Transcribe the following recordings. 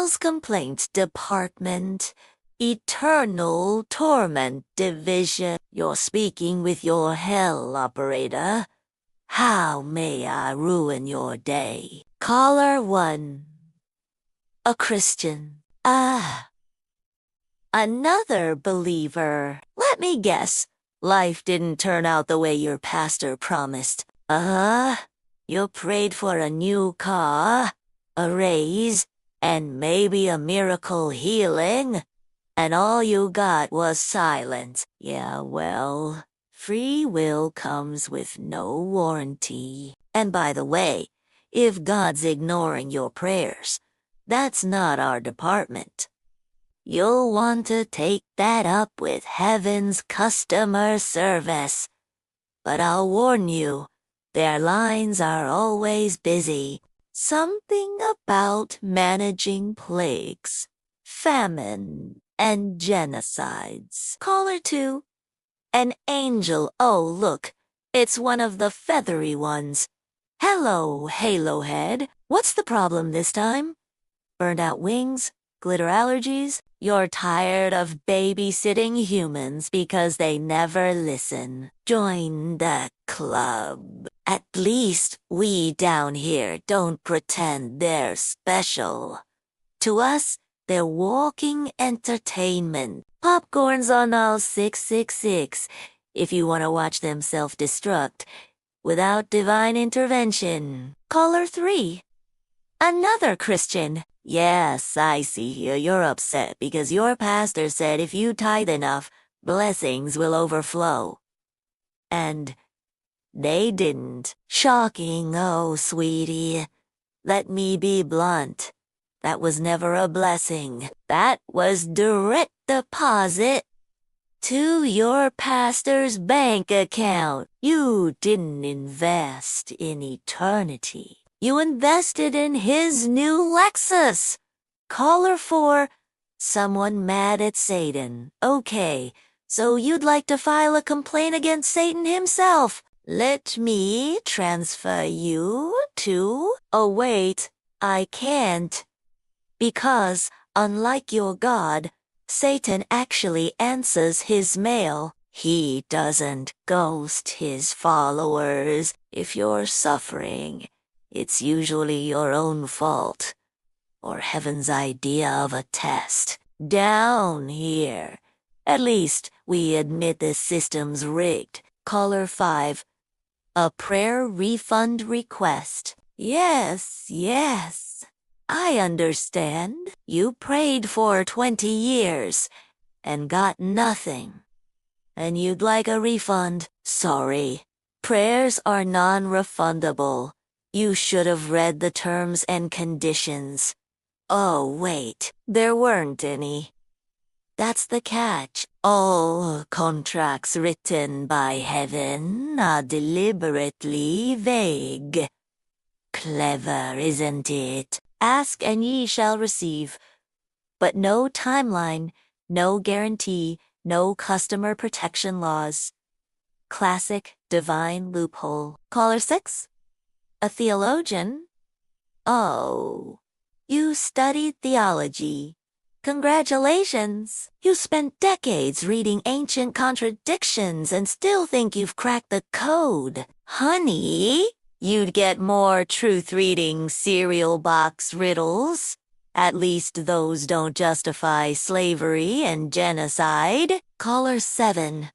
Sales Complaints Department, Eternal Torment Division. You're speaking with your hell operator. How may I ruin your day? Caller 1. A Christian. Another believer. Let me guess. Life didn't turn out the way your pastor promised. You prayed for a new car, a raise, and maybe a miracle healing, and all you got was silence. Yeah, well, free will comes with no warranty. And by the way, if God's ignoring your prayers, that's not our department. You'll want to take that up with heaven's customer service. But I'll warn you, their lines are always busy. Something about managing plagues, famine, and genocides. Caller 2. An angel. Oh, look, it's one of the feathery ones. Hello, Halo Head. What's the problem this time? Burned out wings? Glitter allergies? You're tired of babysitting humans because they never listen. Join the club. At least we down here don't pretend they're special. To us, they're walking entertainment. Popcorn's on all 666 if you want to watch them self-destruct without divine intervention. Caller 3. Another Christian. Yes, I see here you're upset because your pastor said if you tithe enough, blessings will overflow. And they didn't. Shocking, oh, sweetie. Let me be blunt. That was never a blessing. That was direct deposit to your pastor's bank account. You didn't invest in eternity. You invested in his new Lexus. Caller 4. Someone mad at Satan. Okay, so you'd like to file a complaint against Satan himself. Let me transfer you to... Oh, wait, I can't. Because, unlike your God, Satan actually answers his mail. He doesn't ghost his followers. If you're suffering, it's usually your own fault, or heaven's idea of a test. Down here, at least we admit this system's rigged. Caller 5. A prayer refund request. Yes, I understand. You prayed for 20 years and got nothing. And you'd like a refund. Sorry. Prayers are non-refundable. You should have read the terms and conditions. Oh, wait, there weren't any. That's the catch. All contracts written by heaven are deliberately vague. Clever, isn't it? Ask and ye shall receive. But no timeline, no guarantee, no customer protection laws. Classic divine loophole. Caller 6. A theologian? Oh, you studied theology. Congratulations! You spent decades reading ancient contradictions and still think you've cracked the code. Honey, you'd get more truth-reading cereal box riddles. At least those don't justify slavery and genocide. Caller 7.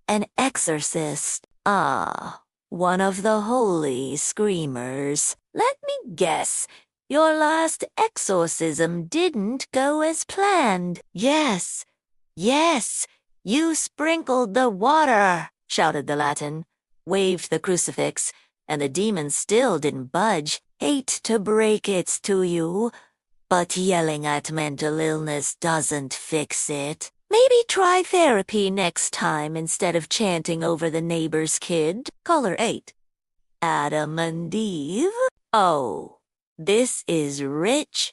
An exorcist. One of the holy screamers. Let me guess. Your last exorcism didn't go as planned. Yes, you sprinkled the water, shouted the Latin, waved the crucifix, and the demon still didn't budge. Hate to break it to you, but yelling at mental illness doesn't fix it. Maybe try therapy next time instead of chanting over the neighbor's kid. Caller 8. Adam and Eve? Oh. This is Rich,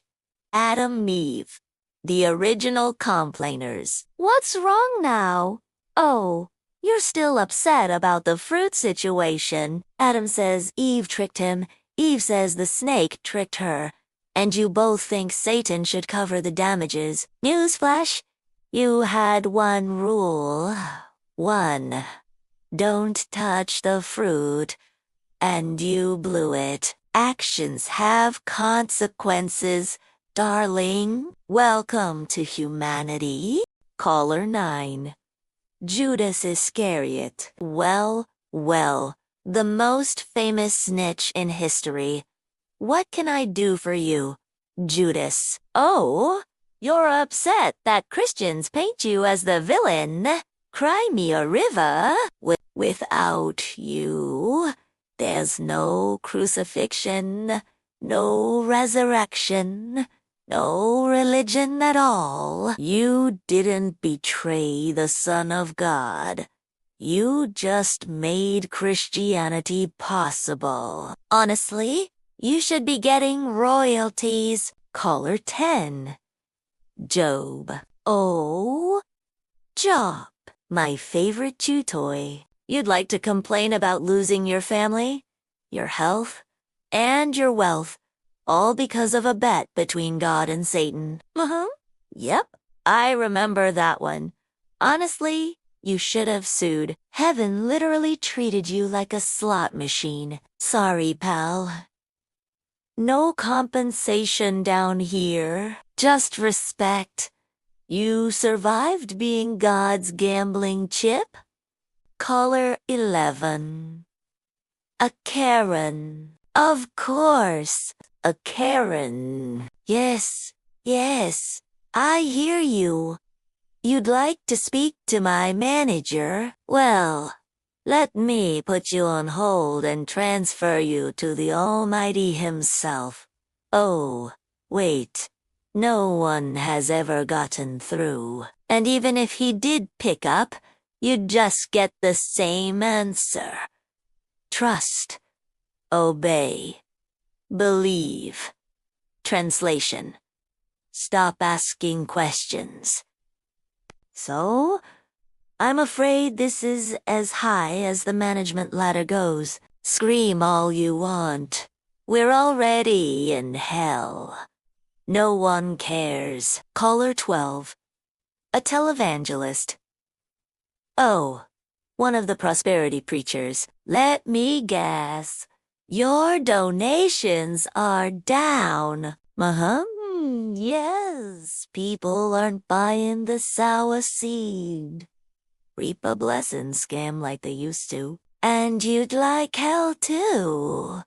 Adam Eve, the original complainers. What's wrong now? Oh, you're still upset about the fruit situation. Adam says Eve tricked him. Eve says the snake tricked her. and you both think Satan should cover the damages. Newsflash, you had one rule. One, don't touch the fruit, and you blew it. Actions have consequences, darling. Welcome to humanity. Caller 9. Judas Iscariot. Well, the most famous snitch in history. What can I do for you, Judas? Oh, you're upset that Christians paint you as the villain. Cry me a river. Without you, there's no crucifixion, no resurrection, no religion at all. You didn't betray the Son of God. You just made Christianity possible. Honestly, you should be getting royalties. Caller 10. Job. Oh, Job, my favorite chew toy. You'd like to complain about losing your family, your health, and your wealth, all because of a bet between God and Satan. Yep, I remember that one. Honestly, you should have sued. Heaven literally treated you like a slot machine. Sorry, pal. No compensation down here, just respect. You survived being God's gambling chip? Caller 11. A Karen. Of course, a Karen. Yes, I hear you. You'd like to speak to my manager? Well, let me put you on hold and transfer you to the Almighty himself. Oh, wait. No one has ever gotten through. And even if he did pick up, you'd just get the same answer. Trust. Obey. Believe. Translation. Stop asking questions. So, I'm afraid this is as high as the management ladder goes. Scream all you want. We're already in hell. No one cares. Caller 12. A televangelist. Oh, one of the prosperity preachers. Let me guess. Your donations are down. Yes, people aren't buying the sour seed. Reap a blessing scam like they used to. And you'd like hell too.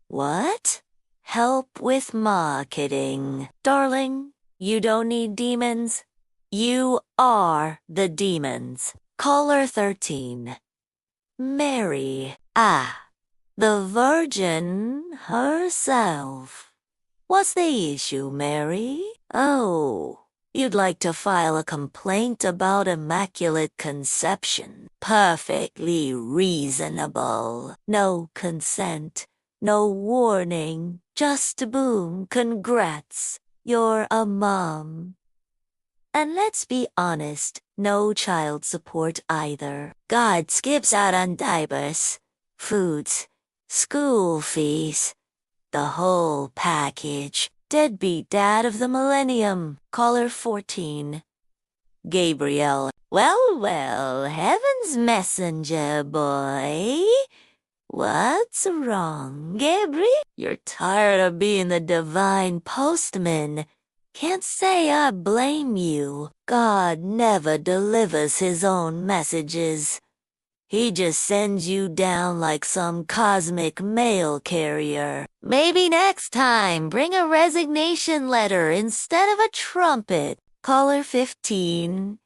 What? Help with marketing. Darling, you don't need demons. You are the demons. Caller 13. Mary. The Virgin herself. What's the issue, Mary? Oh, you'd like to file a complaint about Immaculate Conception. Perfectly reasonable. No consent, no warning, just boom, congrats. You're a mom. And let's be honest, no child support either. God skips out on diapers, foods, school fees, the whole package. Deadbeat dad of the millennium. Caller 14. Gabriel. Well, heaven's messenger, boy. What's wrong, Gabriel? You're tired of being the divine postman. Can't say I blame you. God never delivers his own messages. He just sends you down like some cosmic mail carrier. Maybe next time, bring a resignation letter instead of a trumpet. Caller 15.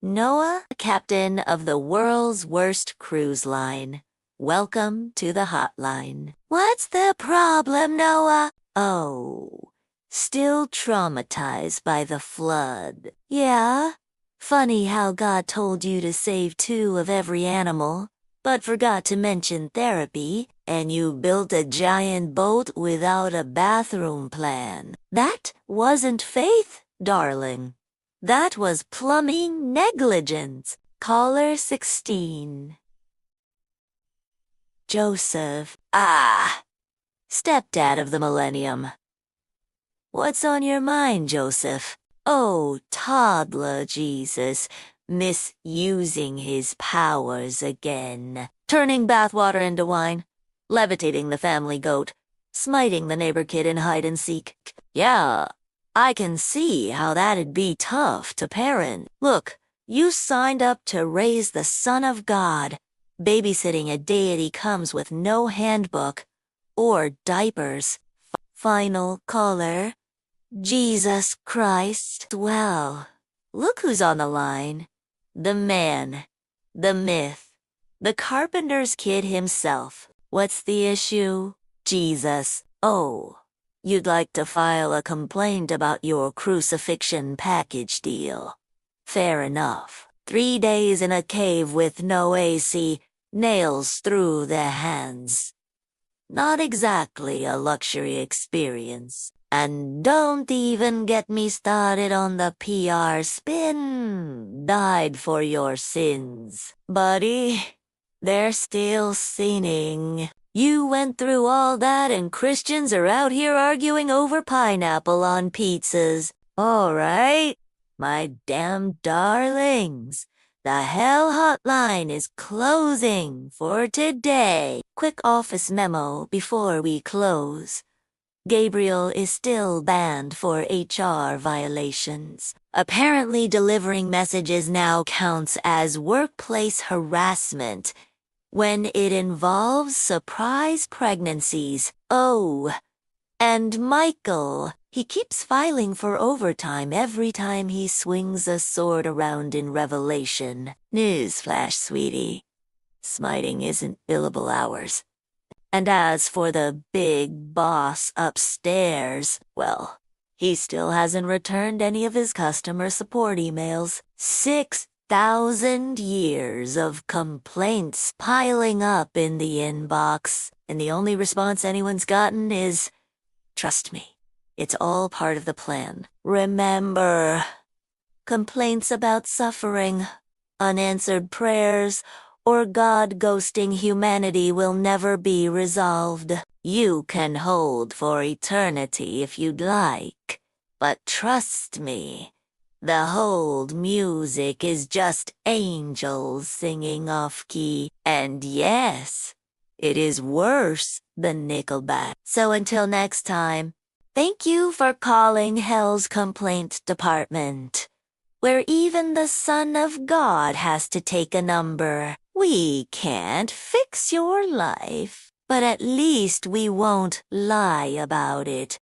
Noah, captain of the world's worst cruise line. Welcome to the hotline. What's the problem, Noah? Oh, still traumatized by the flood. Yeah? Funny how God told you to save 2 of every animal, but forgot to mention therapy, and you built a giant boat without a bathroom plan. That wasn't faith, darling. That was plumbing negligence. Caller 16. Joseph. Stepdad of the millennium. What's on your mind, Joseph? Oh, toddler Jesus, misusing his powers again. Turning bathwater into wine, levitating the family goat, smiting the neighbor kid in hide-and-seek. Yeah, I can see how that'd be tough to parent. Look, you signed up to raise the Son of God. Babysitting a deity comes with no handbook or diapers. Final caller, Jesus Christ. Well, look who's on the line. The man, the myth, the carpenter's kid himself. What's the issue? Jesus. Oh, you'd like to file a complaint about your crucifixion package deal. Fair enough. 3 days in a cave with no AC, nails through the hands. Not exactly a luxury experience. And don't even get me started on the PR spin. Died for your sins. Buddy, they're still sinning. You went through all that and Christians are out here arguing over pineapple on pizzas. All right, my damn darlings. The Hell Hotline is closing for today. Quick office memo before we close. Gabriel is still banned for HR violations. Apparently delivering messages now counts as workplace harassment when it involves surprise pregnancies. Oh, and Michael, he keeps filing for overtime every time he swings a sword around in Revelation. Newsflash, sweetie. Smiting isn't billable hours. And as for the big boss upstairs, well, he still hasn't returned any of his customer support emails. 6,000 years of complaints piling up in the inbox, and the only response anyone's gotten is, "Trust me, it's all part of the plan. Remember, complaints about suffering, unanswered prayers, or God ghosting humanity will never be resolved. You can hold for eternity if you'd like, but trust me, the hold music is just angels singing off-key, and yes, it is worse than Nickelback. So until next time, thank you for calling Hell's Complaint Department, where even the Son of God has to take a number. We can't fix your life, but at least we won't lie about it.